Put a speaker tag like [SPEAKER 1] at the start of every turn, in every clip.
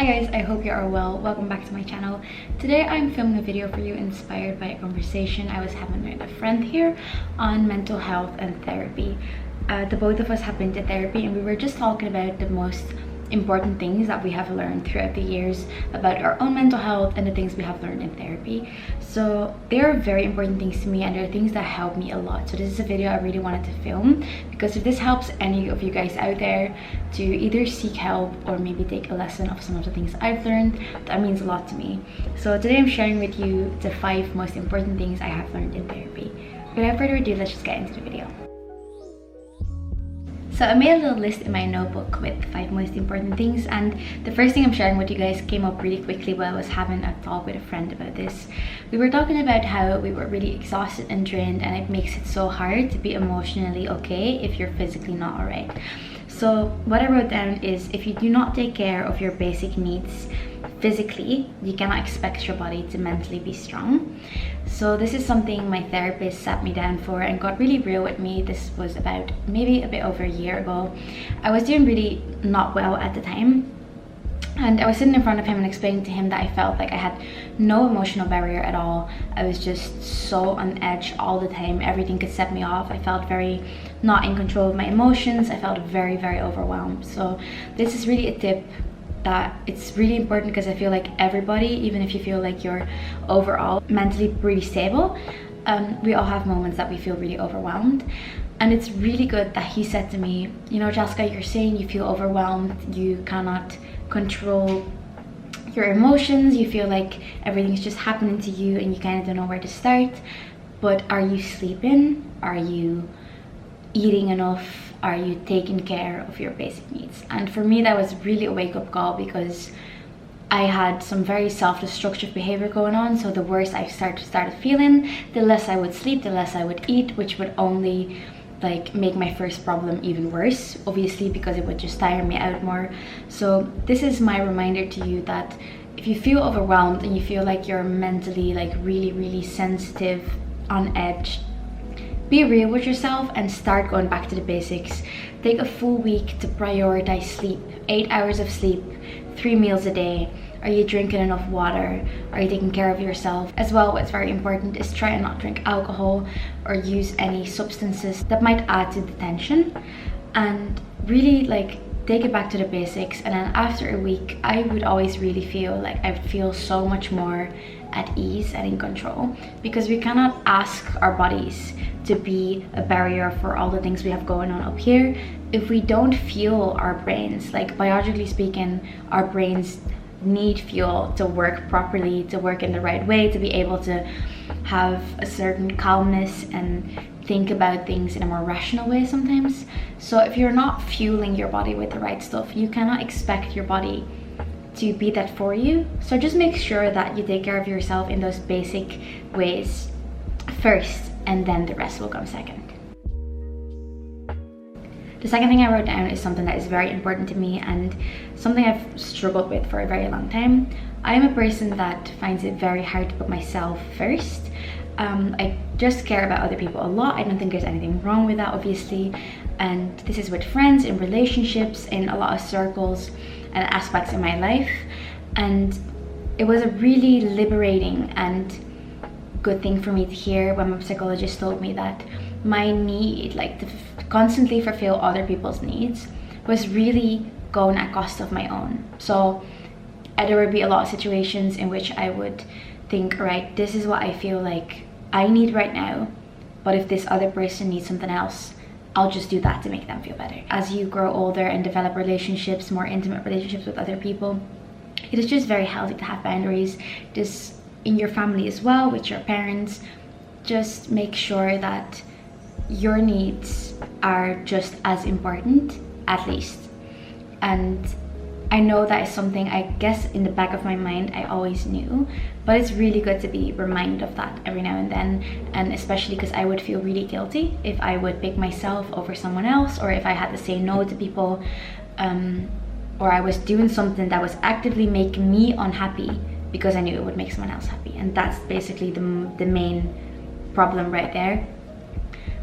[SPEAKER 1] Hi guys, I hope you are well. Welcome back to my channel. Today I'm filming a video for you inspired by a conversation I was having with a friend here on mental health and therapy. The both of us have been to therapy and we were just talking about the most important things that we have learned throughout the years about our own mental health and the things we have learned in therapy. So they are very important things to me and they're things that help me a lot. So this is a video I really wanted to film because if this helps any of you guys out there to either seek help or maybe take a lesson of some of the things I've learned, that means a lot to me. So today I'm sharing with you the 5 most important things I have learned in therapy. Without further ado, let's just get into the video. So I made a little list in my notebook with 5 most important things, and the first thing I'm sharing with you guys came up really quickly while I was having a talk with a friend about this. We were talking about how we were really exhausted and drained and it makes it so hard to be emotionally okay if you're physically not alright. So what I wrote down is if you do not take care of your basic needs physically, you cannot expect your body to mentally be strong. So this is something my therapist sat me down for and got really real with me. This was about maybe a bit over a year ago. I was doing really not well at the time. And I was sitting in front of him and explaining to him that I felt like I had no emotional barrier at all. I was just so on edge all the time. Everything could set me off. I felt very not in control of my emotions. I felt very, very overwhelmed. So this is really a tip that it's really important because I feel like everybody, even if you feel like you're overall mentally pretty stable, we all have moments that we feel really overwhelmed. And it's really good that he said to me, you know, Chaska, you're saying you feel overwhelmed, you cannot control your emotions, you feel like everything's just happening to you and you kind of don't know where to start, but are you sleeping? Are you eating enough? Are you taking care of your basic needs? And for me that was really a wake-up call because I had some very self-destructive behavior going on. So the worse I started feeling, the less I would sleep, the less I would eat, which would only like make my first problem even worse, obviously, because it would just tire me out more. So this is my reminder to you that if you feel overwhelmed and you feel like you're mentally like really sensitive, on edge, be real with yourself and start going back to the basics. Take a full week to prioritize sleep. 8 hours of sleep, 3 meals a day. Are you drinking enough water? Are you taking care of yourself? As well, what's very important is try and not drink alcohol or use any substances that might add to the tension. And really like take it back to the basics. And then after a week, I would always really feel like I would feel so much more at ease and in control, because we cannot ask our bodies to be a barrier for all the things we have going on up here if we don't fuel our brains. Like biologically speaking, our brains need fuel to work properly, to work in the right way, to be able to have a certain calmness and think about things in a more rational way sometimes. So if you're not fueling your body with the right stuff, you cannot expect your body to be that for you. So just make sure that you take care of yourself in those basic ways first, and then the rest will come second. The second thing I wrote down is something that is very important to me and something I've struggled with for a very long time. I am a person that finds it very hard to put myself first. I just care about other people a lot. I don't think there's anything wrong with that, obviously. And this is with friends, in relationships, in a lot of circles and aspects in my life. And it was a really liberating and good thing for me to hear when my psychologist told me that my need, like to constantly fulfill other people's needs, was really going at cost of my own. So there would be a lot of situations in which I would think, right, this is what I feel like I need right now, but if this other person needs something else, I'll just do that to make them feel better. As you grow older and develop relationships, more intimate relationships with other people, it is just very healthy to have boundaries. Just in your family as well, with your parents, just make sure that your needs are just as important, at least. And I know that is something I guess in the back of my mind I always knew, but it's really good to be reminded of that every now and then, and especially because I would feel really guilty if I would pick myself over someone else, or if I had to say no to people, or I was doing something that was actively making me unhappy because I knew it would make someone else happy. And that's basically the main problem right there.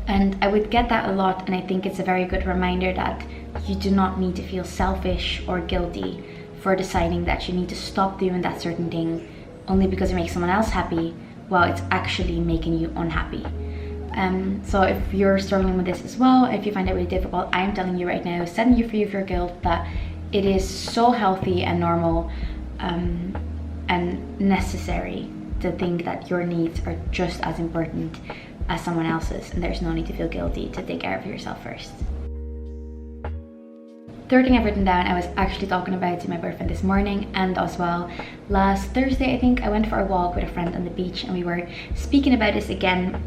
[SPEAKER 1] And I would get that a lot, and I think it's a very good reminder that you do not need to feel selfish or guilty for deciding that you need to stop doing that certain thing only because it makes someone else happy, while it's actually making you unhappy. So if you're struggling with this as well, if you find it really difficult, I am telling you right now, setting you free of your guilt, that it is so healthy and normal and necessary to think that your needs are just as important as someone else's, and there's no need to feel guilty to take care of yourself first. Third thing I've written down, I was actually talking about to my boyfriend this morning, and as well last Thursday, I think, I went for a walk with a friend on the beach, and we were speaking about this again,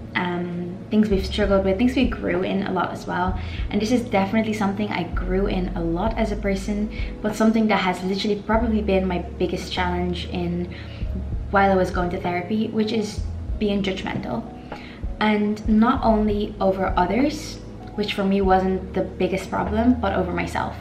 [SPEAKER 1] things we've struggled with, things we grew in a lot as well. And this is definitely something I grew in a lot as a person, but something that has literally probably been my biggest challenge while I was going to therapy, which is being judgmental. And not only over others, which for me wasn't the biggest problem, but over myself.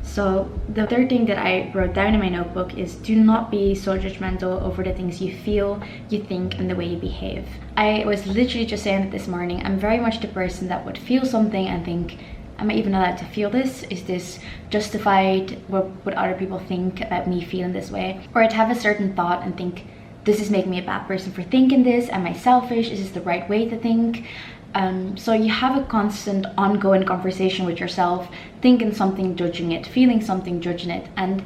[SPEAKER 1] So the third thing that I wrote down in my notebook is, do not be so judgmental over the things you feel, you think, and the way you behave. I was literally just saying it this morning, I'm very much the person that would feel something and think, am I even allowed to feel this? Is this justified? What would other people think about me feeling this way? Or I'd have a certain thought and think, does this make me a bad person for thinking this? Am I selfish? Is this the right way to think? So you have a constant ongoing conversation with yourself, thinking something, judging it, feeling something, judging it, and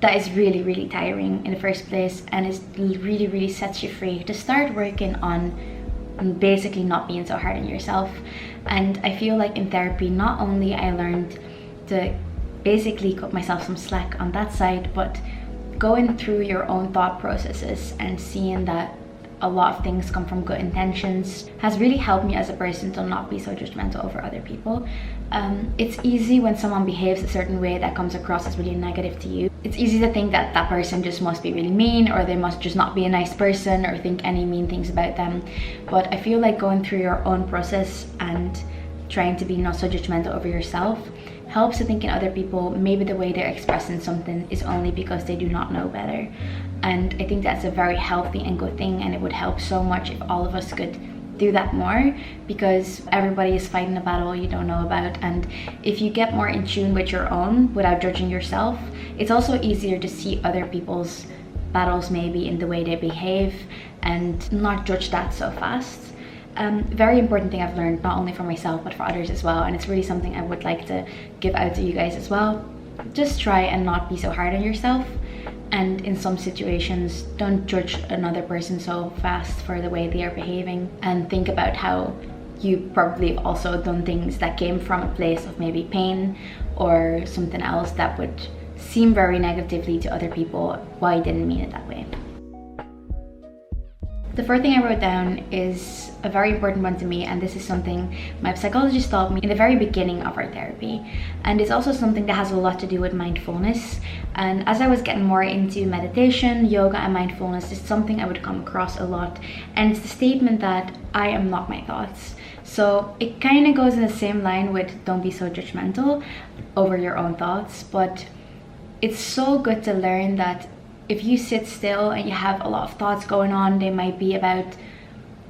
[SPEAKER 1] that is really, really tiring in the first place, and it really, really sets you free to start working on basically not being so hard on yourself. And I feel like in therapy, not only I learned to basically cut myself some slack on that side, but going through your own thought processes and seeing that a lot of things come from good intentions has really helped me as a person to not be so judgmental over other people. It's easy when someone behaves a certain way that comes across as really negative to you. It's easy to think that that person just must be really mean, or they must just not be a nice person, or think any mean things about them. But I feel like going through your own process and trying to be not so judgmental over yourself helps to think in other people, maybe the way they're expressing something is only because they do not know better. And I think that's a very healthy and good thing, and it would help so much if all of us could do that more, because everybody is fighting a battle you don't know about. And if you get more in tune with your own without judging yourself, it's also easier to see other people's battles maybe in the way they behave and not judge that so fast. Very important thing I've learned, not only for myself but for others as well, and it's really something I would like to give out to you guys as well. Just try and not be so hard on yourself, and in some situations don't judge another person so fast for the way they are behaving, and think about how you probably have also done things that came from a place of maybe pain or something else that would seem very negatively to other people, why you didn't mean it that way. The fourth thing I wrote down is a very important one to me, and this is something my psychologist taught me in the very beginning of our therapy, and it's also something that has a lot to do with mindfulness. And as I was getting more into meditation, yoga and mindfulness, it's something I would come across a lot, and it's the statement that I am not my thoughts. So it kind of goes in the same line with don't be so judgmental over your own thoughts, but it's so good to learn that if you sit still and you have a lot of thoughts going on, they might be about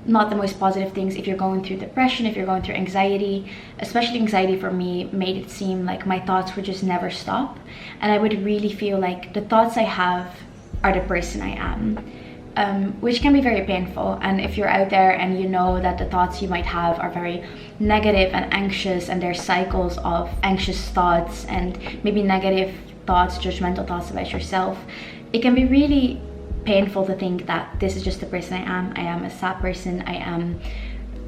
[SPEAKER 1] not the most positive things. If you're going through depression, if you're going through anxiety, especially anxiety for me made it seem like my thoughts would just never stop, and I would really feel like the thoughts I have are the person I am, which can be very painful. And if you're out there and you know that the thoughts you might have are very negative and anxious, and there's cycles of anxious thoughts and maybe negative thoughts, judgmental thoughts about yourself, it can be really painful to think that this is just the person I am. I am a sad person. I am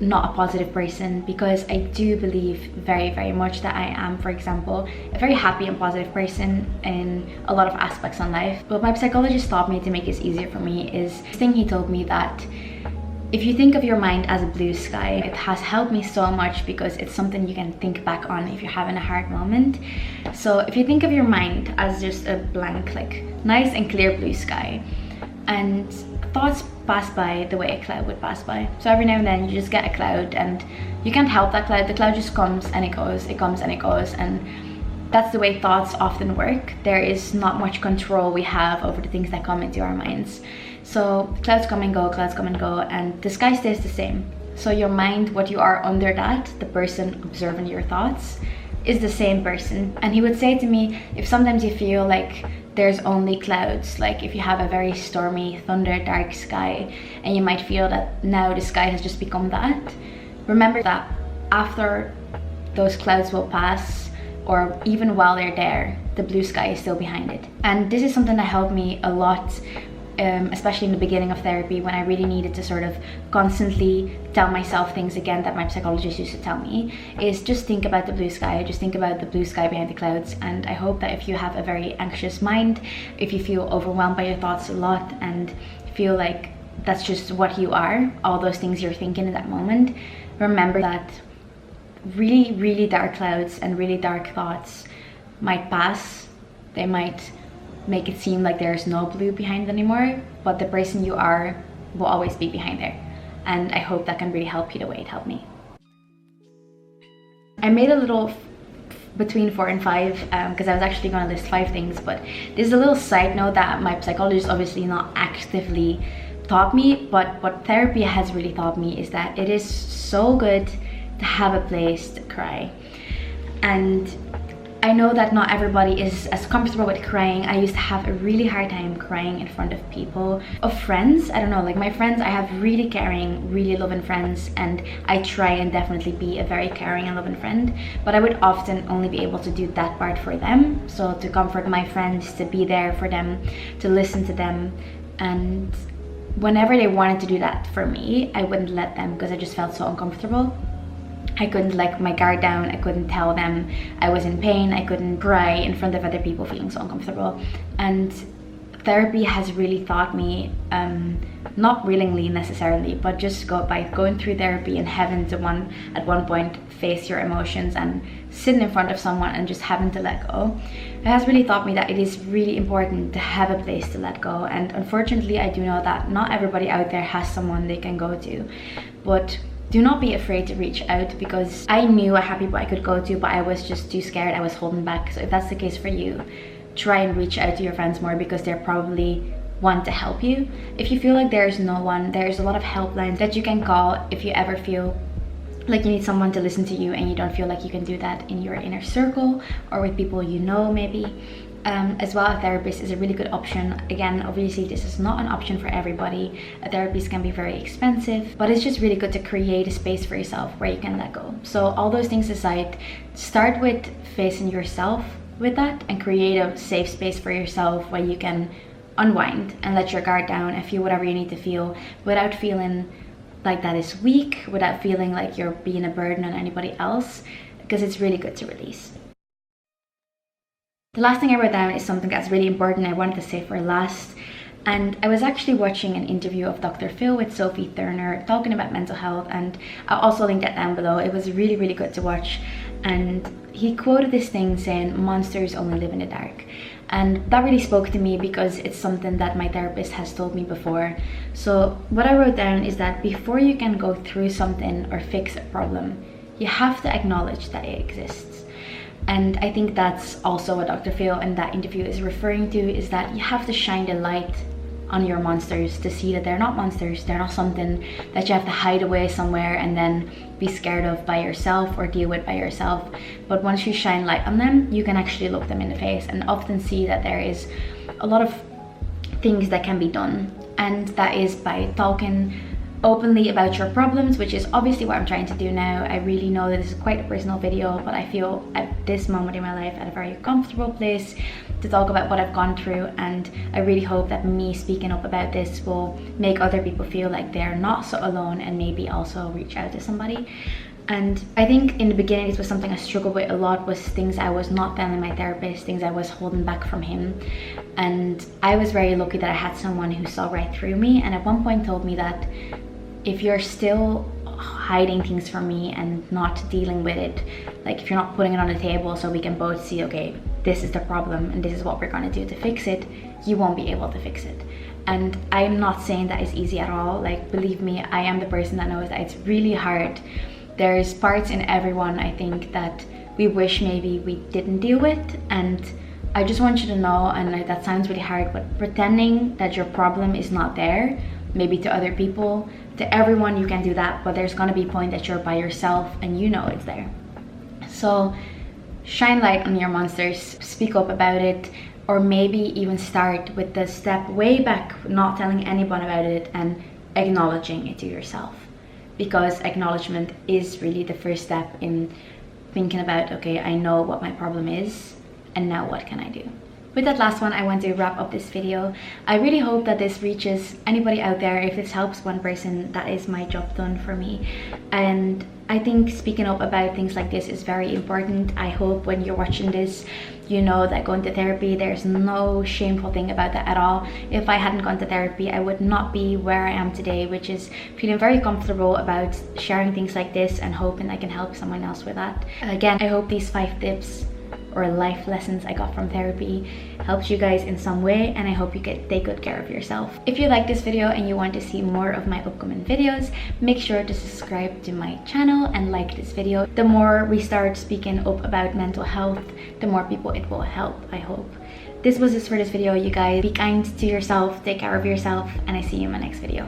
[SPEAKER 1] not a positive person, because I do believe very, very much that I am, for example, a very happy and positive person in a lot of aspects in life. But my psychologist taught me to make this easier for me is this thing he told me, that if you think of your mind as a blue sky, it has helped me so much because it's something you can think back on if you're having a hard moment. So if you think of your mind as just a blank, like nice and clear blue sky, and thoughts pass by the way a cloud would pass by. So every now and then you just get a cloud and you can't help that cloud. The cloud just comes and it goes, it comes and it goes, and that's the way thoughts often work. There is not much control we have over the things that come into our minds. So clouds come and go, clouds come and go, and the sky stays the same. So your mind, what you are under that, the person observing your thoughts, is the same person. And he would say to me, if sometimes you feel like there's only clouds. Like if you have a very stormy, thunder, dark sky, and you might feel that now the sky has just become that, remember that after those clouds will pass, or even while they're there, the blue sky is still behind it. And this is something that helped me a lot, especially in the beginning of therapy, when I really needed to sort of constantly tell myself things again that my psychologist used to tell me, is just think about the blue sky, just think about the blue sky behind the clouds. And I hope that if you have a very anxious mind, if you feel overwhelmed by your thoughts a lot and feel like that's just what you are, all those things you're thinking in that moment, remember that really, really dark clouds and really dark thoughts might pass. They might make it seem like there's no blue behind anymore, but the person you are will always be behind there. And I hope that can really help you the way it helped me. I made a little between 4 and 5 because I was actually going to list 5 things, but there's a little side note that my psychologist obviously not actively taught me, but what therapy has really taught me is that it is so good to have a place to cry. And I know that not everybody is as comfortable with crying. I used to have a really hard time crying in front of people. Of friends, I don't know, like my friends, I have really caring, really loving friends, and I try and definitely be a very caring and loving friend, but I would often only be able to do that part for them. So to comfort my friends, to be there for them, to listen to them, and whenever they wanted to do that for me, I wouldn't let them because I just felt so uncomfortable. I couldn't let my guard down. I couldn't tell them I was in pain. I couldn't cry in front of other people feeling so uncomfortable. And therapy has really taught me, not willingly necessarily, but just by going through therapy and having to at one point face your emotions and sitting in front of someone and just having to let go. It has really taught me that it is really important to have a place to let go. And unfortunately, I do know that not everybody out there has someone they can go to, but do not be afraid to reach out, because I knew I had people I could go to, but I was just too scared. I was holding back. So if that's the case for you, try and reach out to your friends more, because they're probably want to help you. If you feel like there's no one, there's a lot of helplines that you can call if you ever feel like you need someone to listen to you and you don't feel like you can do that in your inner circle or with people you know maybe. As well, a therapist is a really good option. Again, obviously this is not an option for everybody. A therapist can be very expensive, but it's just really good to create a space for yourself where you can let go. So all those things aside, start with facing yourself with that and create a safe space for yourself where you can unwind and let your guard down and feel whatever you need to feel without feeling like that is weak, without feeling like you're being a burden on anybody else, because it's really good to release. The last thing I wrote down is something that's really important I wanted to say for last. And I was actually watching an interview of Dr. Phil with Sophie Turner talking about mental health, and I'll also link that down below. It was really, really good to watch. And he quoted this thing saying, "Monsters only live in the dark." And that really spoke to me because it's something that my therapist has told me before. So what I wrote down is that before you can go through something or fix a problem, you have to acknowledge that it exists. And I think that's also what Dr. Phil in that interview is referring to, is that you have to shine the light on your monsters to see that they're not monsters. They're not something that you have to hide away somewhere and then be scared of by yourself or deal with by yourself. But once you shine light on them, you can actually look them in the face and often see that there is a lot of things that can be done. And that is by talking openly about your problems, which is obviously what I'm trying to do now. I really know that this is quite a personal video, but I feel at this moment in my life at a very comfortable place to talk about what I've gone through, and I really hope that me speaking up about this will make other people feel like they're not so alone and maybe also reach out to somebody. And I think in the beginning this was something I struggled with a lot, was things I was not telling my therapist, things I was holding back from him. And I was very lucky that I had someone who saw right through me, and at one point told me that if you're still hiding things from me and not dealing with it, like if you're not putting it on the table so we can both see, okay, this is the problem and this is what we're going to do to fix it, you won't be able to fix it. And I'm not saying that is easy at all. Like, believe me, I am the person that knows that it's really hard. There's parts in everyone, I think, that we wish maybe we didn't deal with, and I just want you to know, and that sounds really hard, but pretending that your problem is not there, maybe to other people, to everyone you can do that, but there's gonna be a point that you're by yourself and you know it's there. So shine light on your monsters, speak up about it, or maybe even start with the step way back, not telling anyone about it and acknowledging it to yourself, because acknowledgement is really the first step in thinking about, okay, I know what my problem is and now what can I do. With that last one, I want to wrap up this video. I really hope that this reaches anybody out there. If this helps one person, that is my job done for me. And I think speaking up about things like this is very important. I hope when you're watching this, you know that going to therapy, there's no shameful thing about that at all. If I hadn't gone to therapy, I would not be where I am today, which is feeling very comfortable about sharing things like this and hoping I can help someone else with that. Again, I hope these 5 tips or life lessons I got from therapy helps you guys in some way, and I hope you take good care of yourself. If you like this video and you want to see more of my upcoming videos, make sure to subscribe to my channel and like this video. The more we start speaking up about mental health, the more people it will help, I hope. This was it for this video, you guys. Be kind to yourself, take care of yourself, and I see you in my next video.